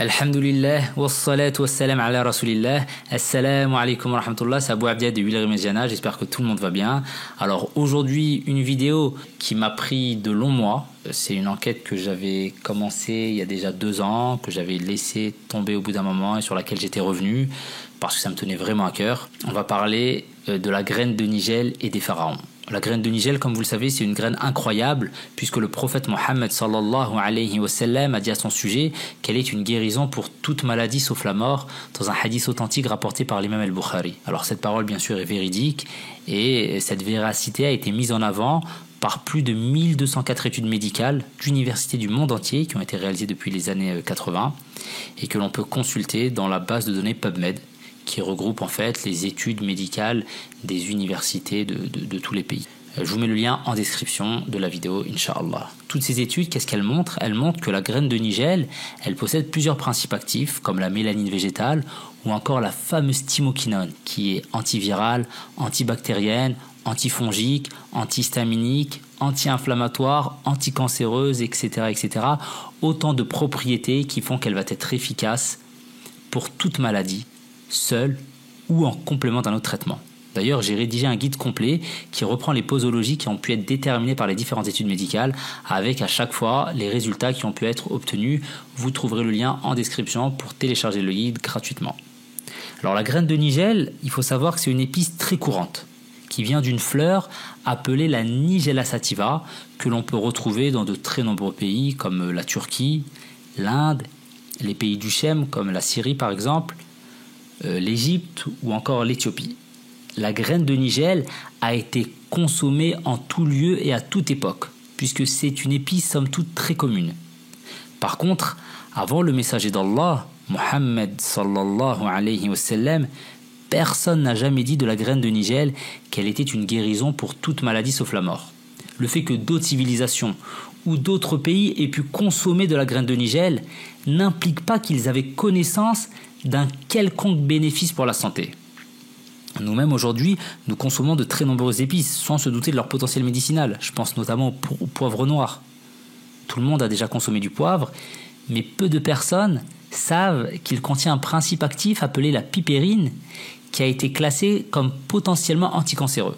Alhamdulillah, wassalatu wassalam ala rasulillah, assalamu alaikum wa rahmatullah, c'est Abou Abdiad de Huileries Médiana, j'espère que tout le monde va bien. Alors aujourd'hui, une vidéo qui m'a pris de longs mois, c'est une enquête que j'avais commencée il y a déjà 2 ans, que j'avais laissé tomber au bout d'un moment et sur laquelle j'étais revenu, parce que ça me tenait vraiment à cœur. On va parler de la graine de Nigel et des pharaons. La graine de Nigel, comme vous le savez, c'est une graine incroyable puisque le prophète Mohammed sallallahu alayhi wa sallam a dit à son sujet qu'elle est une guérison pour toute maladie sauf la mort dans un hadith authentique rapporté par l'imam al-Bukhari. Alors cette parole bien sûr est véridique et cette véracité a été mise en avant par plus de 1204 études médicales d'universités du monde entier qui ont été réalisées depuis les années 80 et que l'on peut consulter dans la base de données PubMed, qui regroupe en fait les études médicales des universités de tous les pays. Je vous mets le lien en description de la vidéo, Inch'Allah. Toutes ces études, qu'est-ce qu'elles montrent? Elles montrent que la graine de Nigel, elle possède plusieurs principes actifs, comme la mélanine végétale, ou encore la fameuse thymoquinone, qui est antivirale, antibactérienne, antifongique, antihistaminique, anti-inflammatoire, anticancéreuse, etc., etc. Autant de propriétés qui font qu'elle va être efficace pour toute maladie, seul ou en complément d'un autre traitement. D'ailleurs, j'ai rédigé un guide complet qui reprend les posologies qui ont pu être déterminées par les différentes études médicales avec à chaque fois les résultats qui ont pu être obtenus. Vous trouverez le lien en description pour télécharger le guide gratuitement. Alors la graine de Nigel, il faut savoir que c'est une épice très courante qui vient d'une fleur appelée la Nigella sativa que l'on peut retrouver dans de très nombreux pays comme la Turquie, l'Inde, les pays du Chem comme la Syrie par exemple, l'Égypte ou encore l'Éthiopie. La graine de Nigel a été consommée en tout lieu et à toute époque, puisque c'est une épice somme toute très commune. Par contre, avant le messager d'Allah, Mohammed sallallahu alayhi wa sallam, personne n'a jamais dit de la graine de Nigel qu'elle était une guérison pour toute maladie sauf la mort. Le fait que d'autres civilisations ou d'autres pays aient pu consommer de la graine de Nigel n'implique pas qu'ils avaient connaissance d'un quelconque bénéfice pour la santé. Nous-mêmes aujourd'hui, nous consommons de très nombreuses épices sans se douter de leur potentiel médicinal. Je pense notamment au poivre noir. Tout le monde a déjà consommé du poivre, mais peu de personnes savent qu'il contient un principe actif appelé la pipérine qui a été classé comme potentiellement anticancéreux.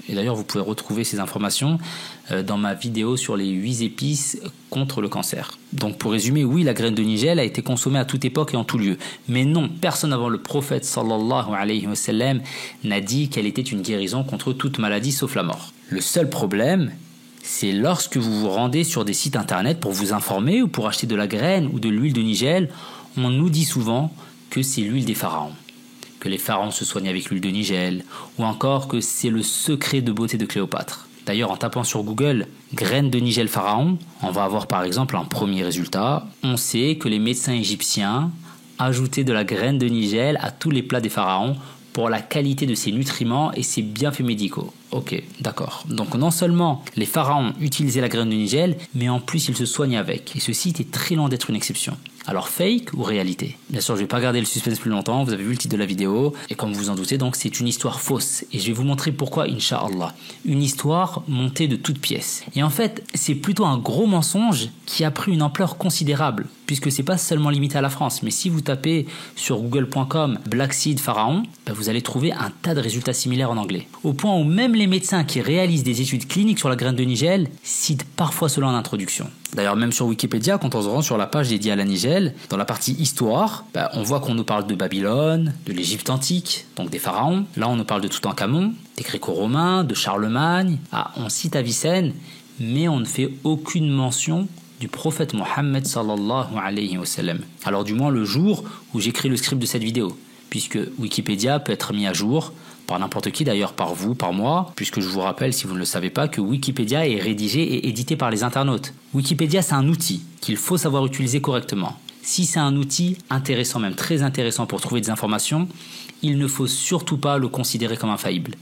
Et d'ailleurs, vous pouvez retrouver ces informations dans ma vidéo sur les 8 épices contre le cancer. Donc pour résumer, oui, la graine de Nigel a été consommée à toute époque et en tout lieu. Mais non, personne avant le prophète sallallahu alayhi wa sallam n'a dit qu'elle était une guérison contre toute maladie sauf la mort. Le seul problème, c'est lorsque vous vous rendez sur des sites internet pour vous informer ou pour acheter de la graine ou de l'huile de Nigel, on nous dit souvent que c'est l'huile des pharaons, que les pharaons se soignent avec l'huile de Nigel, ou encore que c'est le secret de beauté de Cléopâtre. D'ailleurs, en tapant sur Google « graines de Nigel pharaon », on va avoir par exemple un premier résultat. On sait que les médecins égyptiens ajoutaient de la graine de Nigel à tous les plats des pharaons pour la qualité de ses nutriments et ses bienfaits médicaux. Ok, d'accord. Donc non seulement les pharaons utilisaient la graine de Nigel, mais en plus ils se soignaient avec. Et ce site est très loin d'être une exception. Alors fake ou réalité? Bien sûr, je ne vais pas garder le suspense plus longtemps, vous avez vu le titre de la vidéo, et comme vous vous en doutez, donc c'est une histoire fausse. Et je vais vous montrer pourquoi, Inch'Allah. Une histoire montée de toutes pièces. Et en fait, c'est plutôt un gros mensonge qui a pris une ampleur considérable, puisque c'est pas seulement limité à la France, mais si vous tapez sur google.com Black Seed Pharaon, vous allez trouver un tas de résultats similaires en anglais. Au point où même les médecins qui réalisent des études cliniques sur la graine de Nigel citent parfois cela en introduction. D'ailleurs, même sur Wikipédia, quand on se rend sur la page dédiée à la Nigel, dans la partie histoire, on voit qu'on nous parle de Babylone, de l'Égypte antique, donc des pharaons. Là, on nous parle de Toutankhamon, des Gréco-romains, de Charlemagne. On cite Avicenne, mais on ne fait aucune mention du prophète Mohammed sallallahu alayhi wa sallam. Alors du moins le jour où j'écris le script de cette vidéo, puisque Wikipédia peut être mis à jour par n'importe qui, d'ailleurs par vous, par moi, puisque je vous rappelle, si vous ne le savez pas, que Wikipédia est rédigé et édité par les internautes. Wikipédia, c'est un outil qu'il faut savoir utiliser correctement. Si c'est un outil intéressant, même très intéressant pour trouver des informations, il ne faut surtout pas le considérer comme infaillible.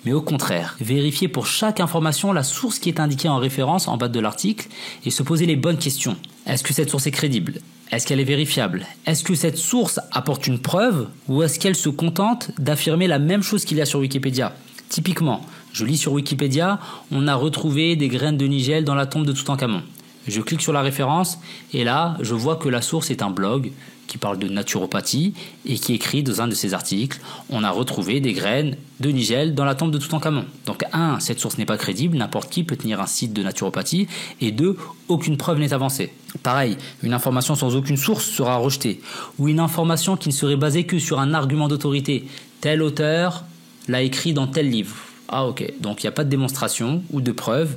Mais au contraire, vérifier pour chaque information la source qui est indiquée en référence en bas de l'article et se poser les bonnes questions. Est-ce que cette source est crédible ? Est-ce qu'elle est vérifiable? Est-ce que cette source apporte une preuve ou est-ce qu'elle se contente d'affirmer la même chose qu'il y a sur Wikipédia? Typiquement, je lis sur Wikipédia, on a retrouvé des graines de Nigel dans la tombe de Toutankhamon. Je clique sur la référence et là, je vois que la source est un blog qui parle de naturopathie et qui écrit dans un de ses articles « On a retrouvé des graines de nigel dans la tombe de Toutankhamon ». Donc 1, cette source n'est pas crédible, n'importe qui peut tenir un site de naturopathie, et 2, aucune preuve n'est avancée. Pareil, une information sans aucune source sera rejetée, ou une information qui ne serait basée que sur un argument d'autorité. Tel auteur l'a écrit dans tel livre. Ah ok, donc il n'y a pas de démonstration ou de preuve,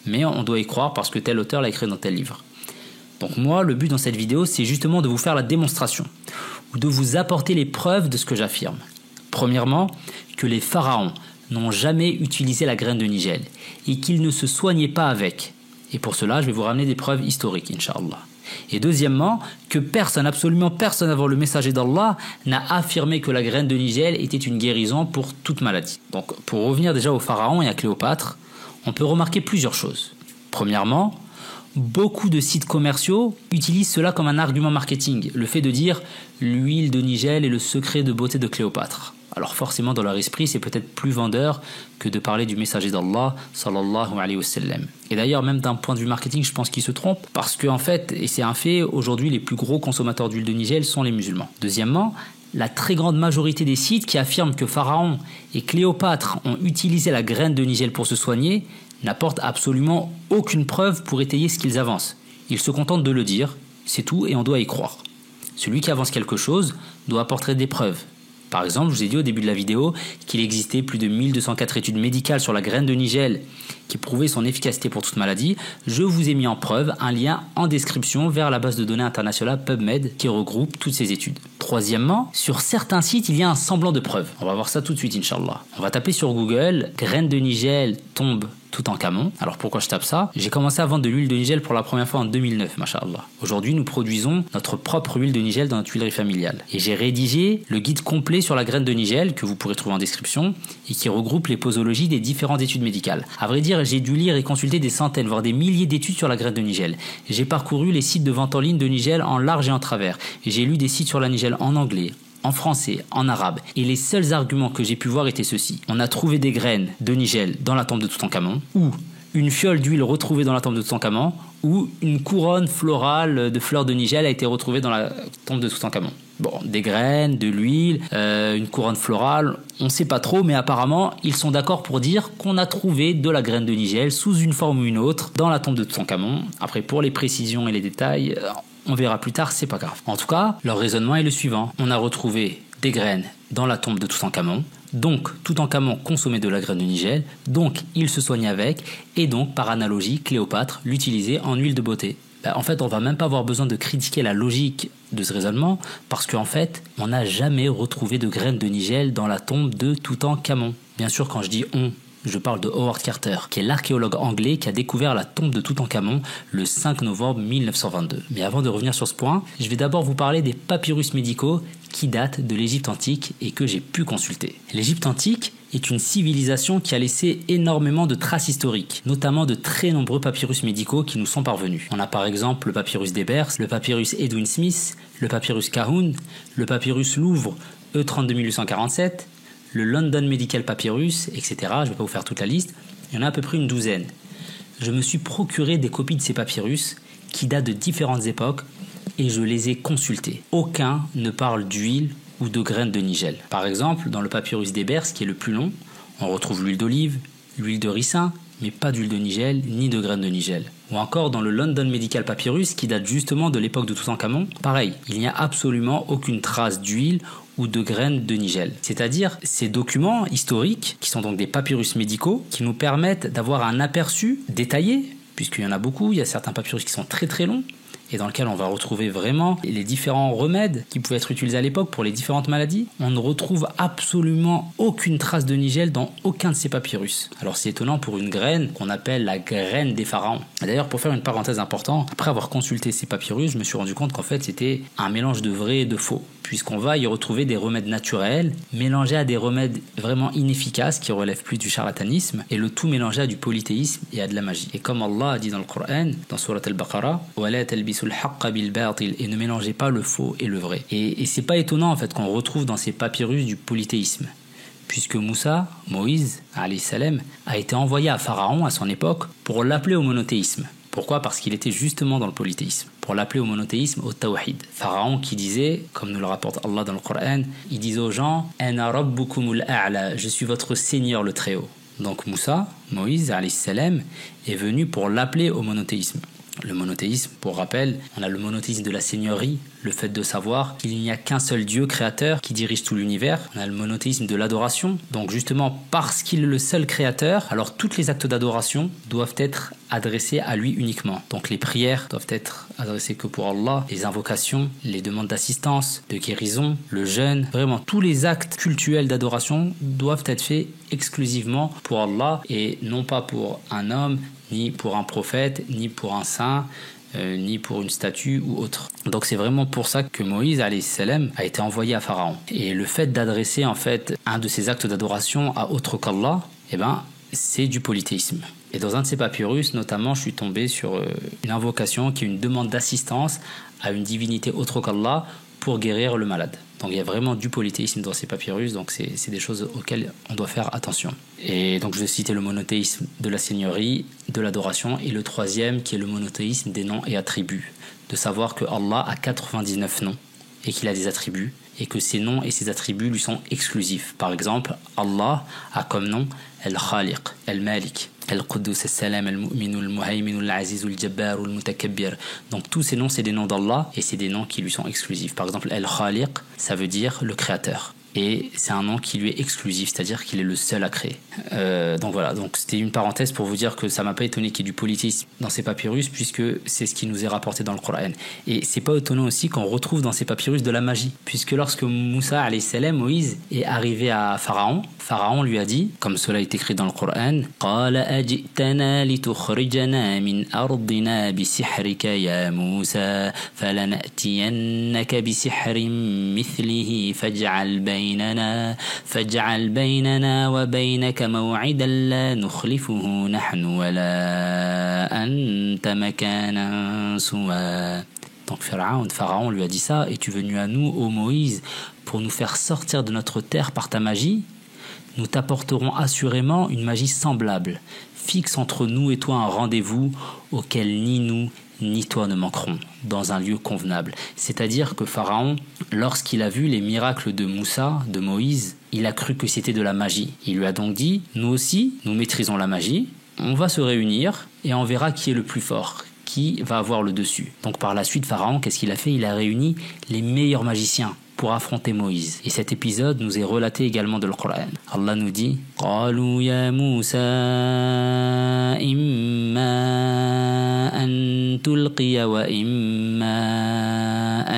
mais on doit y croire parce que tel auteur l'a écrit dans tel livre. Donc moi, le but dans cette vidéo, c'est justement de vous faire la démonstration, ou de vous apporter les preuves de ce que j'affirme. Premièrement, que les pharaons n'ont jamais utilisé la graine de nigel, et qu'ils ne se soignaient pas avec. Et pour cela, je vais vous ramener des preuves historiques, Inch'Allah. Et deuxièmement, que personne, absolument personne avant le messager d'Allah n'a affirmé que la graine de nigel était une guérison pour toute maladie. Donc pour revenir déjà aux pharaons et à Cléopâtre, on peut remarquer plusieurs choses. Premièrement, beaucoup de sites commerciaux utilisent cela comme un argument marketing, le fait de dire l'huile de nigel est le secret de beauté de Cléopâtre. Alors forcément dans leur esprit c'est peut-être plus vendeur que de parler du messager d'Allah sallallahu alayhi wa sallam. Et d'ailleurs même d'un point de vue marketing je pense qu'ils se trompent parce qu'en fait, et c'est un fait, aujourd'hui les plus gros consommateurs d'huile de nigel sont les musulmans. Deuxièmement, la très grande majorité des sites qui affirment que Pharaon et Cléopâtre ont utilisé la graine de nigel pour se soigner n'apportent absolument aucune preuve pour étayer ce qu'ils avancent. Ils se contentent de le dire, c'est tout et on doit y croire. Celui qui avance quelque chose doit apporter des preuves. Par exemple, je vous ai dit au début de la vidéo qu'il existait plus de 1204 études médicales sur la graine de nigel qui prouvaient son efficacité pour toute maladie. Je vous ai mis en preuve un lien en description vers la base de données internationale PubMed qui regroupe toutes ces études. Troisièmement, sur certains sites, il y a un semblant de preuve. On va voir ça tout de suite, Inch'Allah. On va taper sur Google « graine de nigel tombe Toutankhamon ». Alors pourquoi je tape ça? J'ai commencé à vendre de l'huile de nigel pour la première fois en 2009, masha'Allah. Aujourd'hui, nous produisons notre propre huile de nigel dans notre huilerie familiale. Et j'ai rédigé le guide complet sur la graine de nigel que vous pourrez trouver en description et qui regroupe les posologies des différentes études médicales. À vrai dire, j'ai dû lire et consulter des centaines, voire des milliers d'études sur la graine de nigel. J'ai parcouru les sites de vente en ligne de nigel en large et en travers. J'ai lu des sites sur la nigel en anglais, en français, en arabe. Et les seuls arguments que j'ai pu voir étaient ceux-ci. On a trouvé des graines de nigel dans la tombe de Toutankhamon, ou une fiole d'huile retrouvée dans la tombe de Toutankhamon, ou une couronne florale de fleurs de nigel a été retrouvée dans la tombe de Toutankhamon. Bon, des graines, de l'huile, une couronne florale, on ne sait pas trop, mais apparemment, ils sont d'accord pour dire qu'on a trouvé de la graine de nigel sous une forme ou une autre dans la tombe de Toutankhamon. Après, pour les précisions et les détails, on verra plus tard, c'est pas grave. En tout cas, leur raisonnement est le suivant. On a retrouvé des graines dans la tombe de Toutankhamon, donc Toutankhamon consommait de la graine de nigel, donc il se soignait avec, et donc par analogie, Cléopâtre l'utilisait en huile de beauté. En fait, on va même pas avoir besoin de critiquer la logique de ce raisonnement, parce qu'en fait, on n'a jamais retrouvé de graines de nigel dans la tombe de Toutankhamon. Bien sûr, quand je dis on, je parle de Howard Carter, qui est l'archéologue anglais qui a découvert la tombe de Toutankhamon le 5 novembre 1922. Mais avant de revenir sur ce point, je vais d'abord vous parler des papyrus médicaux qui datent de l'Égypte antique et que j'ai pu consulter. L'Égypte antique est une civilisation qui a laissé énormément de traces historiques, notamment de très nombreux papyrus médicaux qui nous sont parvenus. On a par exemple le papyrus d'Ebers, le papyrus Edwin Smith, le papyrus Kahun, le papyrus Louvre E32847, le London Medical Papyrus, etc. Je ne vais pas vous faire toute la liste. Il y en a à peu près une douzaine. Je me suis procuré des copies de ces papyrus qui datent de différentes époques et je les ai consultés. Aucun ne parle d'huile ou de graines de nigel. Par exemple, dans le papyrus d'Ebers, qui est le plus long, on retrouve l'huile d'olive, l'huile de ricin, mais pas d'huile de nigel ni de graines de nigel. Ou encore dans le London Medical Papyrus, qui date justement de l'époque de Toutankhamon, pareil, il n'y a absolument aucune trace d'huile ou de graines de nigel. C'est-à-dire ces documents historiques, qui sont donc des papyrus médicaux, qui nous permettent d'avoir un aperçu détaillé, puisqu'il y en a beaucoup, il y a certains papyrus qui sont très très longs, et dans lequel on va retrouver vraiment les différents remèdes qui pouvaient être utilisés à l'époque pour les différentes maladies. On ne retrouve absolument aucune trace de nigel dans aucun de ces papyrus. Alors c'est étonnant pour une graine qu'on appelle la graine des pharaons. D'ailleurs, pour faire une parenthèse importante, après avoir consulté ces papyrus, je me suis rendu compte qu'en fait c'était un mélange de vrai et de faux, puisqu'on va y retrouver des remèdes naturels mélangés à des remèdes vraiment inefficaces qui relèvent plus du charlatanisme, et le tout mélangé à du polythéisme et à de la magie. Et comme Allah a dit dans le Coran, dans Surat Al-Baqarah, et ne mélangez pas le faux et le vrai. Et c'est pas étonnant en fait qu'on retrouve dans ces papyrus du polythéisme, puisque Moïse, alayhi salam, a été envoyé à Pharaon à son époque pour l'appeler au monothéisme. Pourquoi? Parce qu'il était justement dans le polythéisme, pour l'appeler au monothéisme, au tawhid. Pharaon qui disait, comme nous le rapporte Allah dans le Coran, il disait aux gens « Ana rabbukumul a'la » je suis votre Seigneur le Très-Haut. Donc Moussa, Moïse, alayhi salam, est venu pour l'appeler au monothéisme. Le monothéisme, pour rappel, on a le monothéisme de la seigneurie, le fait de savoir qu'il n'y a qu'un seul Dieu créateur qui dirige tout l'univers. On a le monothéisme de l'adoration, donc justement parce qu'il est le seul créateur, alors tous les actes d'adoration doivent être adressés à lui uniquement. Donc les prières doivent être adressées que pour Allah, les invocations, les demandes d'assistance, de guérison, le jeûne, vraiment tous les actes cultuels d'adoration doivent être faits exclusivement pour Allah et non pas pour un homme, ni pour un prophète, ni pour un saint, ni pour une statue ou autre. Donc c'est vraiment pour ça que Moïse alayhi salam a été envoyé à Pharaon. Et le fait d'adresser en fait un de ces actes d'adoration à autre qu'Allah, c'est du polythéisme. Et dans un de ces papyrus, notamment, je suis tombé sur une invocation qui est une demande d'assistance à une divinité autre qu'Allah pour guérir le malade. Donc il y a vraiment du polythéisme dans ces papyrus, donc c'est des choses auxquelles on doit faire attention. Et donc je vais citer le monothéisme de la seigneurie, de l'adoration, et le troisième qui est le monothéisme des noms et attributs. De savoir que Allah a 99 noms et qu'il a des attributs, et que ces noms et ces attributs lui sont exclusifs. Par exemple, Allah a comme nom Al-Khaliq, Al-Malik, Al-Quddus, Al-Salam, Al-Mu'min, Al-Muhaymin, Al-Aziz, Al-Jabbar, Al-Mutakabbir. Donc tous ces noms, c'est des noms d'Allah et c'est des noms qui lui sont exclusifs. Par exemple, Al-Khaliq, ça veut dire le créateur. Et c'est un nom qui lui est exclusif, c'est-à-dire qu'il est le seul à créer. Donc voilà, donc c'était une parenthèse pour vous dire que ça m'a pas étonné qu'il y ait du polythéisme dans ces papyrus, puisque c'est ce qui nous est rapporté dans le Coran. Et c'est pas étonnant aussi qu'on retrouve dans ces papyrus de la magie, puisque lorsque Moussa alayhi salam, Moïse, est arrivé à Pharaon, Pharaon lui a dit, comme cela est écrit dans le Coran, قال أجئتنا لتخرجنا من أرضنا بسحرك يا موسى فلنأتينك بسحر مثله فاجعل بيننا وبينك موعدا لا نخلفه نحن ولا أنت مكانا سوى. Donc Pharaon lui a dit ça, es-tu venu à nous, ô Moïse, pour nous faire sortir de notre terre par ta magie? Nous t'apporterons assurément une magie semblable. Fixe entre nous et toi un rendez-vous auquel ni nous ni toi ne manquerons, dans un lieu convenable. C'est-à-dire que Pharaon, lorsqu'il a vu les miracles de Moussa, de Moïse, il a cru que c'était de la magie. Il lui a donc dit, nous aussi, nous maîtrisons la magie, on va se réunir et on verra qui est le plus fort, qui va avoir le dessus. Donc par la suite, Pharaon, qu'est-ce qu'il a fait? Il a réuni les meilleurs magiciens pour affronter Moïse. Et cet épisode nous est relaté également dans le Coran. Allah nous dit قالوا يا موسى إما أن تلقي وإما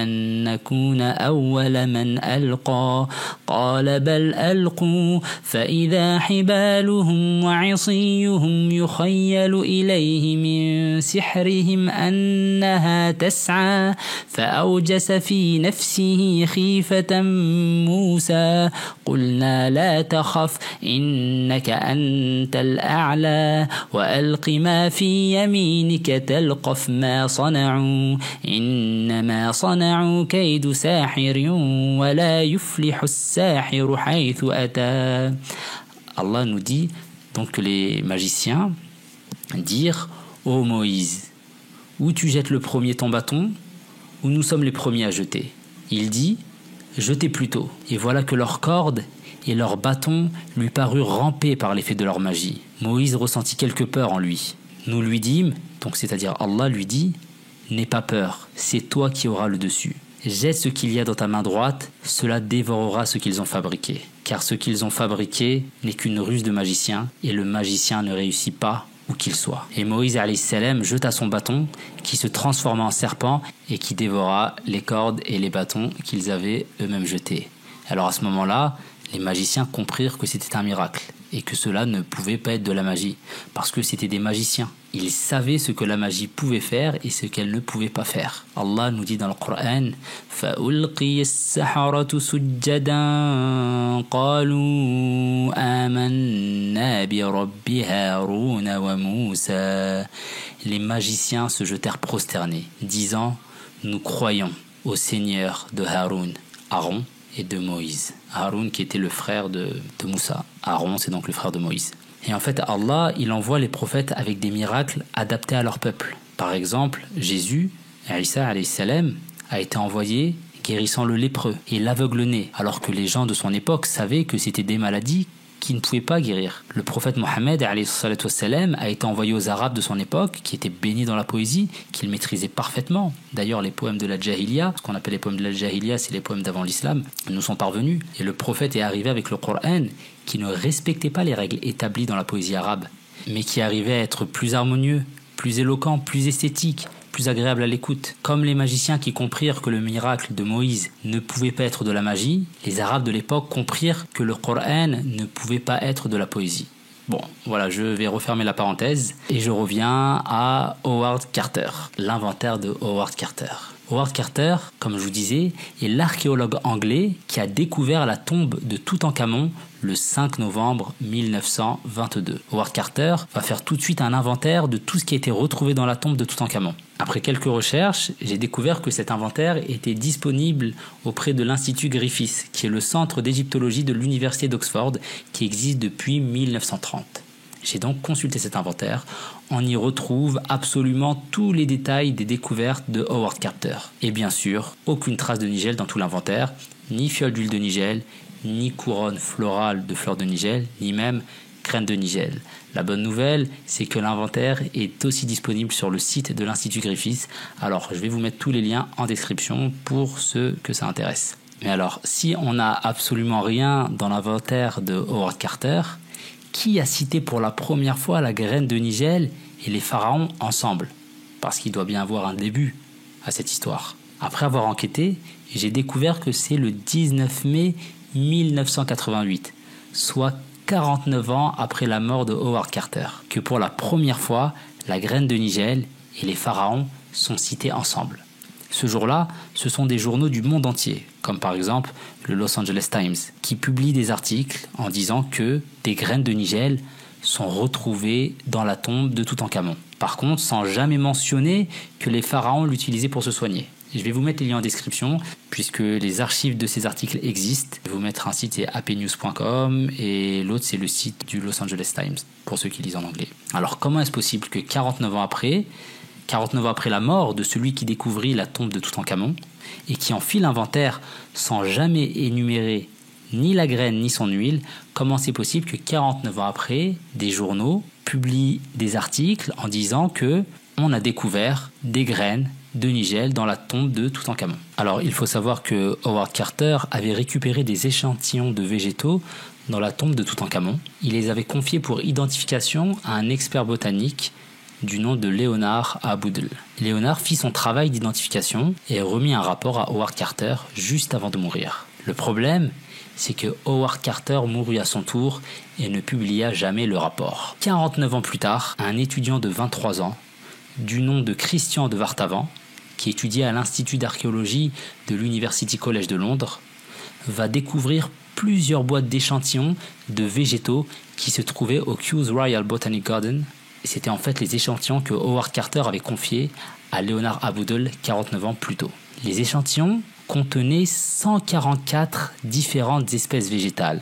أن نكون أول من ألقى قال بل ألقوا فإذا حبالهم وعصيهم يخيل إليه من سحرهم أنها تسعى فأوجس في نفسه خيفة موسى قلنا لا تخف إنك أنت الأعلى وألق ما في يمينك تلقف ما صنعوا إنما صنعوا كيد ساحر ولا يفلح الساحر حيث أتى. Allah nous dit donc que les magiciens dirent ô Moïse, ou tu jettes le premier ton bâton ou nous sommes les premiers à jeter. Il dit jetez plutôt. Et voilà que leurs cordes et leurs bâtons lui parurent ramper par l'effet de leur magie. Moïse ressentit quelque peur en lui. Nous lui dîmes, donc c'est-à-dire Allah lui dit, n'aie pas peur, c'est toi qui auras le dessus. Jette ce qu'il y a dans ta main droite, cela dévorera ce qu'ils ont fabriqué. Car ce qu'ils ont fabriqué n'est qu'une ruse de magicien, et le magicien ne réussit pas où qu'il soit. Et Moïse alayhi salam jeta son bâton, qui se transforma en serpent, et qui dévora les cordes et les bâtons qu'ils avaient eux-mêmes jetés. Alors à ce moment-là, les magiciens comprirent que c'était un miracle, et que cela ne pouvait pas être de la magie, parce que c'était des magiciens. Ils savaient ce que la magie pouvait faire et ce qu'elle ne pouvait pas faire. Allah nous dit dans le Coran فَأُلْقِيَ السَّحَرَةُ سُجَّدًا قَالُوا آمَنَّا بِرَبِّ هَارُونَ وَمُوسَى. Les magiciens se jetèrent prosternés, disant nous croyons au Seigneur de Haroun, Aaron et de Moïse. Haroun qui était le frère de Moussa. Aaron c'est donc le frère de Moïse. Et en fait, Allah, il envoie les prophètes avec des miracles adaptés à leur peuple. Par exemple, Jésus, Isa alayhi salam, a été envoyé guérissant le lépreux et l'aveugle-né, alors que les gens de son époque savaient que c'était des maladies qui ne pouvaient pas guérir. Le prophète Mohammed alayhi salam a été envoyé aux Arabes de son époque, qui étaient baignés dans la poésie, qu'ils maîtrisaient parfaitement. D'ailleurs, les poèmes de la Jahiliya, ce qu'on appelle les poèmes de la Jahiliya, c'est les poèmes d'avant l'islam, nous sont parvenus. Et le prophète est arrivé avec le Coran, qui ne respectait pas les règles établies dans la poésie arabe, mais qui arrivait à être plus harmonieux, plus éloquent, plus esthétique, plus agréable à l'écoute. Comme les magiciens qui comprirent que le miracle de Moïse ne pouvait pas être de la magie, les Arabes de l'époque comprirent que le Coran ne pouvait pas être de la poésie. Bon, voilà, je vais refermer la parenthèse et je reviens à Howard Carter, l'inventaire de Howard Carter. Howard Carter, comme je vous disais, est l'archéologue anglais qui a découvert la tombe de Toutankhamon le 5 novembre 1922. Howard Carter va faire tout de suite un inventaire de tout ce qui a été retrouvé dans la tombe de Toutankhamon. Après quelques recherches, j'ai découvert que cet inventaire était disponible auprès de l'Institut Griffith, qui est le centre d'égyptologie de l'Université d'Oxford, qui existe depuis 1930. J'ai donc consulté cet inventaire. On y retrouve absolument tous les détails des découvertes de Howard Carter. Et bien sûr, aucune trace de nigel dans tout l'inventaire, ni fiole d'huile de nigel, ni couronne florale de fleurs de nigel, ni même graines de nigel. La bonne nouvelle, c'est que l'inventaire est aussi disponible sur le site de l'Institut Griffith. Alors, je vais vous mettre tous les liens en description pour ceux que ça intéresse. Mais alors, si on n'a absolument rien dans l'inventaire de Howard Carter, qui a cité pour la première fois la graine de nigel et les pharaons ensemble? Parce qu'il doit bien avoir un début à cette histoire. Après avoir enquêté, j'ai découvert que c'est le 19 mai 1988, soit 49 ans après la mort de Howard Carter, que pour la première fois, la graine de nigel et les pharaons sont cités ensemble. Ce jour-là, ce sont des journaux du monde entier, comme par exemple le Los Angeles Times, qui publie des articles en disant que des graines de nigel sont retrouvées dans la tombe de Toutankhamon. Par contre, sans jamais mentionner que les pharaons l'utilisaient pour se soigner. Je vais vous mettre les liens en description, puisque les archives de ces articles existent. Je vais vous mettre un site, c'est apnews.com, et l'autre, c'est le site du Los Angeles Times, pour ceux qui lisent en anglais. Alors, comment est-ce possible que 49 ans après la mort de celui qui découvrit la tombe de Toutankhamon, et qui en fit l'inventaire sans jamais énumérer ni la graine ni son huile, comment c'est possible que 49 ans après, des journaux publient des articles en disant que on a découvert des graines de nigel dans la tombe de Toutankhamon. Alors, il faut savoir que Howard Carter avait récupéré des échantillons de végétaux dans la tombe de Toutankhamon. Il les avait confiés pour identification à un expert botanique du nom de Leonard Aboudl. Leonard fit son travail d'identification et remit un rapport à Howard Carter juste avant de mourir. Le problème, c'est que Howard Carter mourut à son tour et ne publia jamais le rapport. 49 ans plus tard, un étudiant de 23 ans, du nom de Christian de Vartavan, qui étudiait à l'Institut d'archéologie de l'University College de Londres, va découvrir plusieurs boîtes d'échantillons de végétaux qui se trouvaient au Kew Royal Botanic Garden. Et c'était en fait les échantillons que Howard Carter avait confiés à Leonard Aboudl 49 ans plus tôt. Les échantillons contenaient 144 différentes espèces végétales,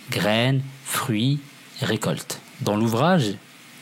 graines, fruits, récoltes. Dans l'ouvrage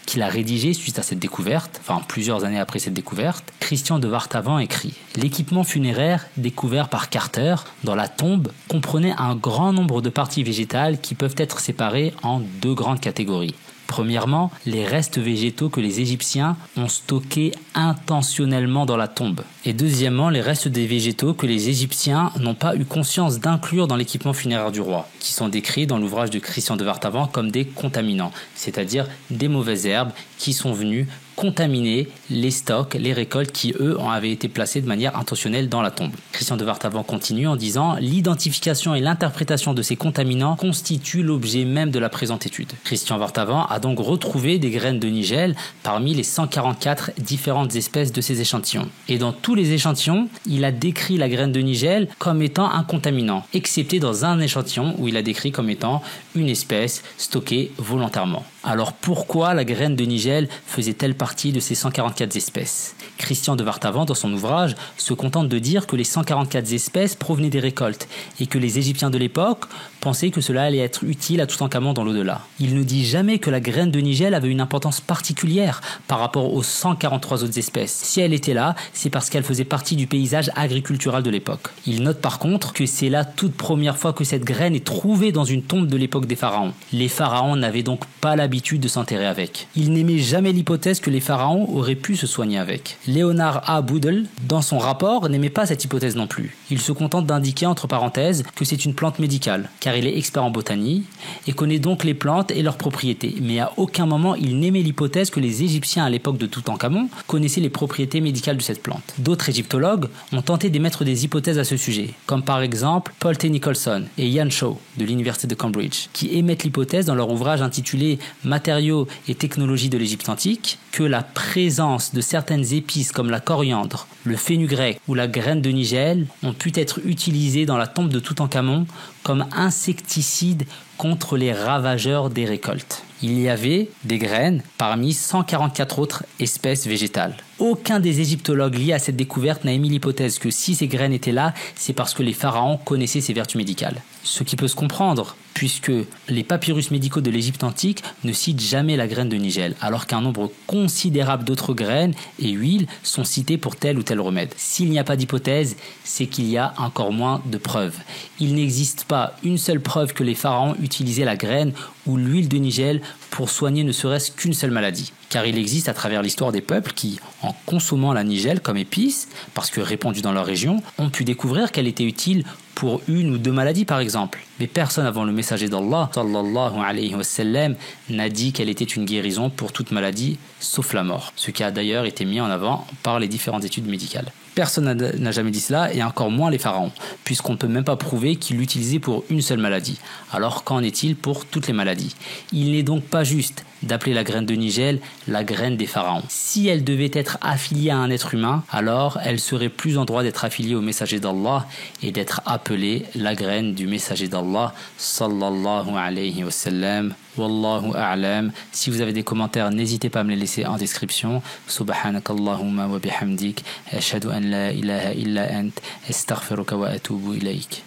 qu'il a rédigé suite à cette découverte, plusieurs années après cette découverte, Christian de Vartavan écrit « L'équipement funéraire découvert par Carter dans la tombe comprenait un grand nombre de parties végétales qui peuvent être séparées en deux grandes catégories. Premièrement, les restes végétaux que les Égyptiens ont stockés intentionnellement dans la tombe. Et deuxièmement, les restes des végétaux que les Égyptiens n'ont pas eu conscience d'inclure dans l'équipement funéraire du roi, qui sont décrits dans l'ouvrage de Christian de Vartavan comme des contaminants, c'est-à-dire des mauvaises herbes qui sont venues contaminer les stocks, les récoltes qui, eux, avaient été placés de manière intentionnelle dans la tombe. Christian de Vartavan continue en disant « L'identification et l'interprétation de ces contaminants constituent l'objet même de la présente étude. » Christian Vartavan a donc retrouvé des graines de nigel parmi les 144 différentes espèces de ces échantillons. Et dans tous les échantillons, il a décrit la graine de nigel comme étant un contaminant, excepté dans un échantillon où il a décrit comme étant une espèce stockée volontairement. Alors pourquoi la graine de nigel faisait-elle partie partie de ces 144 espèces. Christian de Wartavant, dans son ouvrage, se contente de dire que les 144 espèces provenaient des récoltes et que les Égyptiens de l'époque pensaient que cela allait être utile à Toutankhamon dans l'au-delà. Il ne dit jamais que la graine de Nigel avait une importance particulière par rapport aux 143 autres espèces. Si elle était là, c'est parce qu'elle faisait partie du paysage agricultural de l'époque. Il note par contre que c'est la toute première fois que cette graine est trouvée dans une tombe de l'époque des pharaons. Les pharaons n'avaient donc pas l'habitude de s'enterrer avec. Il n'aimait jamais l'hypothèse que les pharaons auraient pu se soigner avec. Léonard A. Boodle, dans son rapport, n'aimait pas cette hypothèse non plus. Il se contente d'indiquer entre parenthèses que c'est une plante médicale, car il est expert en botanie et connaît donc les plantes et leurs propriétés. Mais à aucun moment il n'aimait l'hypothèse que les Égyptiens à l'époque de Toutankhamon connaissaient les propriétés médicales de cette plante. D'autres égyptologues ont tenté d'émettre des hypothèses à ce sujet, comme par exemple Paul T. Nicholson et Ian Shaw de l'université de Cambridge, qui émettent l'hypothèse dans leur ouvrage intitulé Matériaux et technologies de l'Égypte antique que la présence de certaines épices comme la coriandre, le fenugrec ou la graine de nigel ont pu être utilisées dans la tombe de Toutankhamon comme insecticides contre les ravageurs des récoltes. Il y avait des graines parmi 144 autres espèces végétales. Aucun des égyptologues liés à cette découverte n'a émis l'hypothèse que si ces graines étaient là, c'est parce que les pharaons connaissaient ces vertus médicales. Ce qui peut se comprendre, puisque les papyrus médicaux de l'Égypte antique ne citent jamais la graine de nigel, alors qu'un nombre considérable d'autres graines et huiles sont citées pour tel ou tel remède. S'il n'y a pas d'hypothèse, c'est qu'il y a encore moins de preuves. Il n'existe pas une seule preuve que les pharaons utilisaient la graine ou l'huile de nigel pour soigner ne serait-ce qu'une seule maladie. Car il existe à travers l'histoire des peuples qui, en consommant la nigel comme épice, parce que répandue dans leur région, ont pu découvrir qu'elle était utile pour une ou deux maladies par exemple. Mais personne avant le messager d'Allah, sallallahu alayhi wa sallam, n'a dit qu'elle était une guérison pour toute maladie, sauf la mort. Ce qui a d'ailleurs été mis en avant par les différentes études médicales. Personne n'a jamais dit cela, et encore moins les pharaons, puisqu'on ne peut même pas prouver qu'ils l'utilisaient pour une seule maladie. Alors qu'en est-il pour toutes les maladies? Il n'est donc pas juste d'appeler la graine de nigel la graine des pharaons. Si elle devait être affiliée à un être humain, alors elle serait plus en droit d'être affiliée au messager d'Allah et d'être appelée la graine du messager d'Allah, sallallahu alayhi wa sallam. Wallahu a'lam. Si vous avez des commentaires, n'hésitez pas à me les laisser en description. Subhanakallahumma wa bihamdik. Ashhadu an la ilaha illa ant. Astaghfiruka wa atubu ilayk.